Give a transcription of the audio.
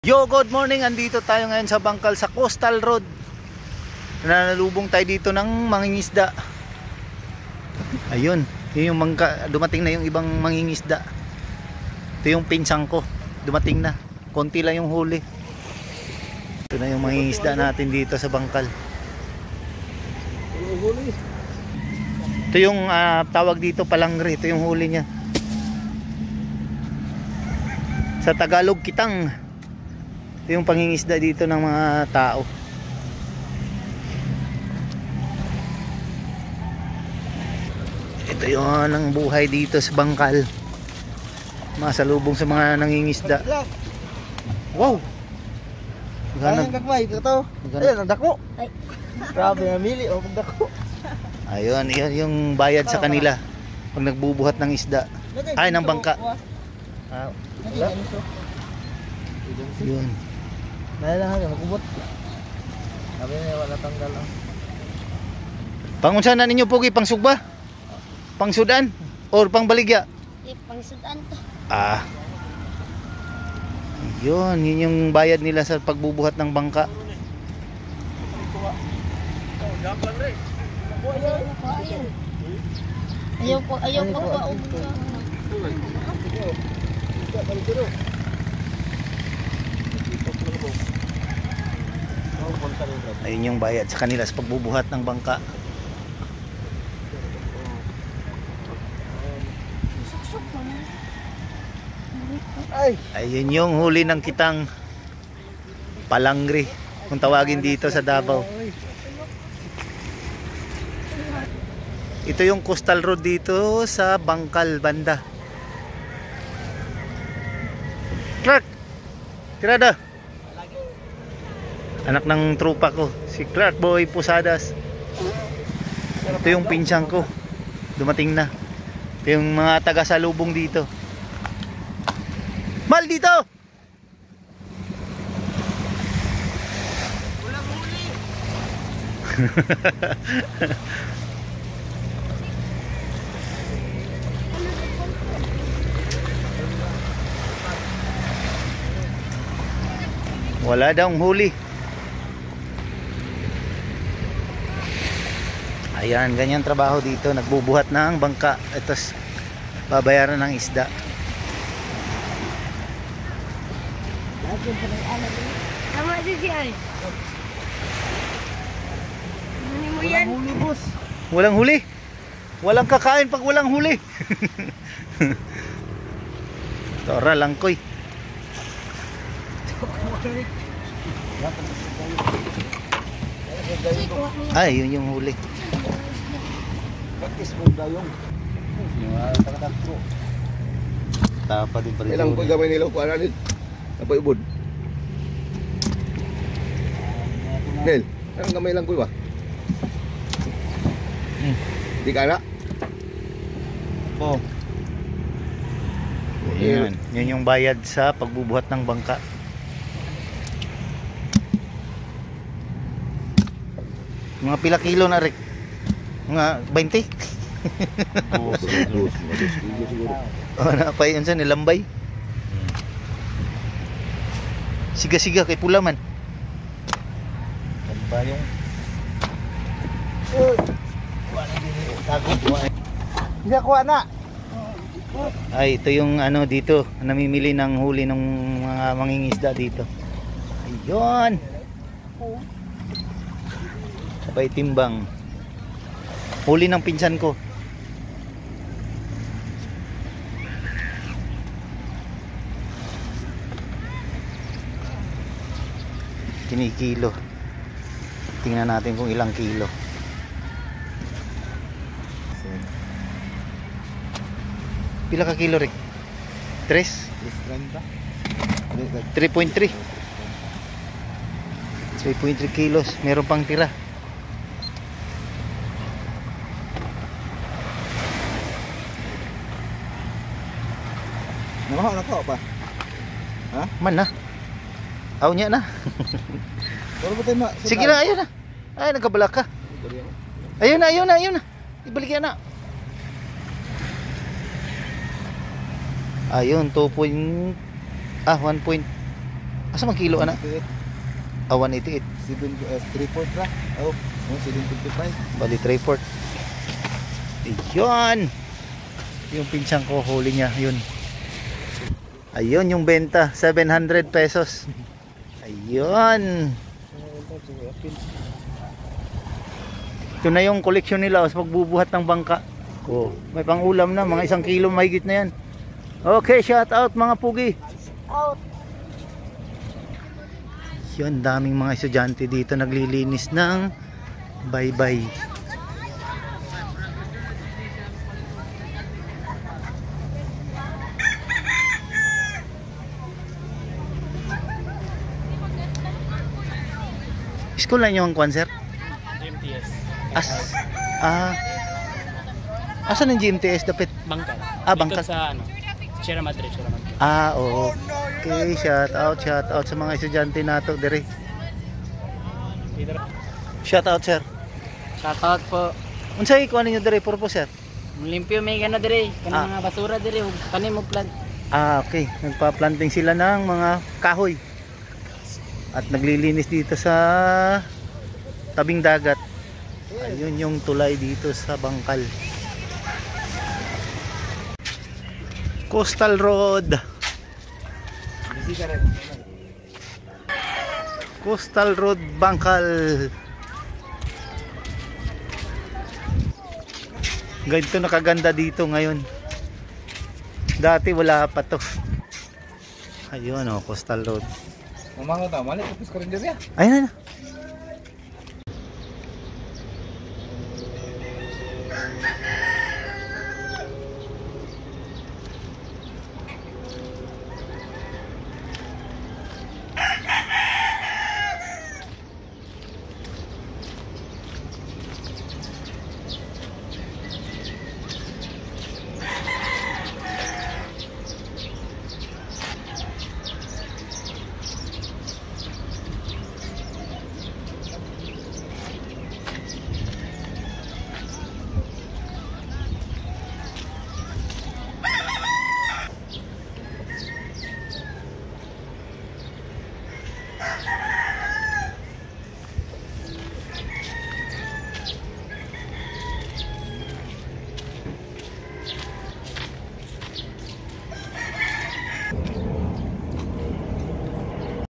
Yo, good morning. Andito tayo ngayon sa Bangkal sa Coastal Road. Nanalubong tayo dito ng mangingisda. Ayun, yun yung dumating na yung ibang mangingisda. Ito yung pinsang ko. Dumating na. Konti lang yung huli. Ito na yung mangingisda natin dito sa Bangkal. Ito yung tawag dito palangre. Ito yung huli niya. Sa Tagalog, kitang. Ito yung pangingisda dito ng mga tao. Ito yun ang buhay dito sa Bangkal. Masalubong sa mga nangingisda. Wow! Ayun, kakmay, ito. Ayun, ang dako. Grabe, namili, ang dako. Ayun, yun yung bayad sa kanila pag nagbubuhat ng isda. Ay, ng bangka. Yun. Nahilangan ka, nakubot. Sabi na wala tanggal lang. Pangunsa na ninyo pogi, pang sugba? Pang sudan? Or pang baligya? Pang sudan to. Yun yung bayad nila sa pagbubuhat ng bangka. Ayaw po ba Ayun yung bayad sa kanila sa pagbubuhat ng bangka. Ayun yung huli ng kitang palangre kung tawagin dito sa Davao. Ito yung coastal road dito sa Bangkal banda. Clark, tirada. Anak ng tropa ko, si Clark Boy Posadas. Ito yung pinsang ko. Dumating na. Ito yung mga taga-salubong dito. Mal dito! Walang huli! Wala daw huli. Ayan, ganyan trabaho dito. Nagbubuhat ng bangka. Ito, babayaran ng isda. Tama si ay. Ano mo yan? Walang huli, boss. Walang huli. Walang kakain pag walang huli. Tora lang koy. Ay, yun yung huli. Bakis mo dayong. Takadako. Tapa din pa rin. Ilang po gamay nila ko anan. Apa ubod? Nel, ang gamay lang ko ba? Di kana? Oh. Ayan, yun yung bayad sa pagbubuhat ng bangka. Mga pila kilo na rin? Mga 20? Oh, na pa yun sa nilambay. Siga-siga kay pula man. Ba yung Hindi ko ana. Ay, ito yung ano dito, namimili ng huli ng mga mangingisda dito. Ayun. Sabay timbang. Huli ng pinsan ko. Kinikilo. Tingnan natin kung ilang kilo. Pila ka kilo, Rick? 3? 3.3. 3.3 kilos. Meron pang tira. Namahaw na ko pa. Ha? Man na. Aw niya na. Pero ba tayo Sige na, ayun na. Ay, nagkabala ka. Ayun na, ayun na, ayun na. Ibalik yan na. Ayun, 1 point Asa man kilo ana? 188. 188. 3/4 ra. Oh, 755. Bali 3/4. Ayun. Yung pinsan ko, huli niya. Yun. Ayun yung benta. 700 pesos. Ayun. Ito na yung koleksyon nila sa pagbubuhat ng bangka. Oh, may pang-ulam na. Mga 1 kilo mahigit na yan. Okay, shout out mga pugi. Out. Yun, daming mga estudyante dito naglilinis ng baybay. School na nyo ang kwan, sir? GMTS. Asan ang GMTS dapat? Bangkal. Bangkal. Dito sa ano? Sierra Madre, Sierra Madre. Oo. Okay, shout out sa mga estudyante nato dire. Shout out, sir. Shoutout po. Unsay kuan ninyo dire purpose, sir? Limpyo may gana dire. Kanang mga basura dire. Tanim mo plant. Okay. Nagpa-planting sila ng mga kahoy. At naglilinis dito sa tabing dagat. Ayun yung tulay dito sa Bangkal. Coastal Road. Coastal Road, Bangkal. Ganito nakaganda dito ngayon. Dati wala pa to. Ayun oh, Coastal Road. Mamango ta, mali tapos ka rin diri. Ayun na.